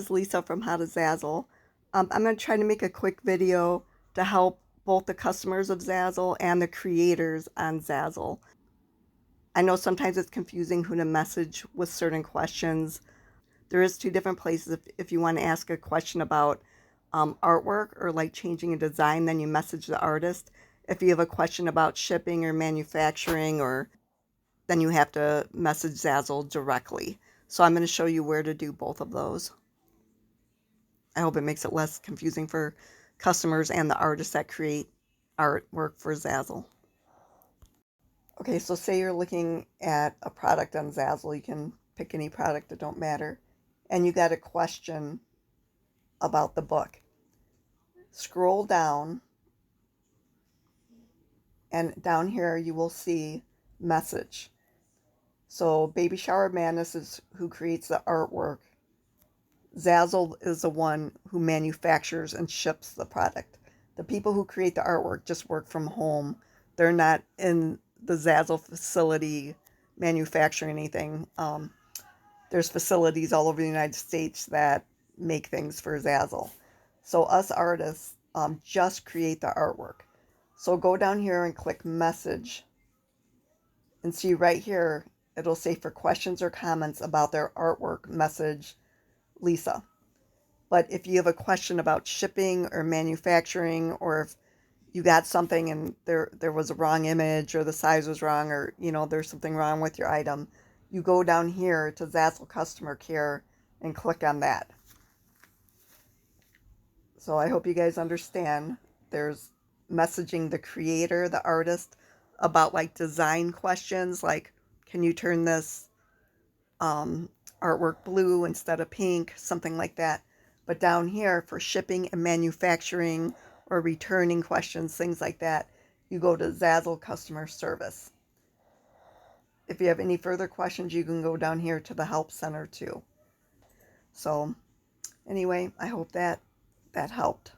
This is Lisa from How to Zazzle. I'm going to try to make a quick video to help both the customers of Zazzle and the creators on Zazzle. I know sometimes it's confusing who to message with certain questions. There is two different places. If you want to ask a question about artwork or like changing a design, then you message the artist. If you have a question about shipping or manufacturing, or then you have to message Zazzle directly. So I'm going to show you where to do both of those. I hope it makes it less confusing for customers and the artists that create artwork for Zazzle. Okay, so say you're looking at a product on Zazzle. You can pick any product, it don't matter. And you got a question about the book. Scroll down, and down here you will see message. So Baby Shower Madness is who creates the artwork. Zazzle is the one who manufactures and ships the product. The people who create the artwork just work from home. They're not in the Zazzle facility manufacturing anything. There's facilities all over the United States that make things for Zazzle. So us artists just create the artwork. So go down here and click message. And see right here, it'll say for questions or comments about their artwork, message Lisa. But if you have a question about shipping or manufacturing, or if you got something and there was a wrong image, or the size was wrong, or there's something wrong with your item, you go down here to Zazzle customer care and click on that. So I hope you guys understand. There's messaging the creator, the artist, about like design questions, like can you turn this artwork blue instead of pink, something like that. But down here for shipping and manufacturing or returning questions, things like that, you go to Zazzle customer service. If you have any further questions, you can go down here to the help center too. So anyway, I hope that helped.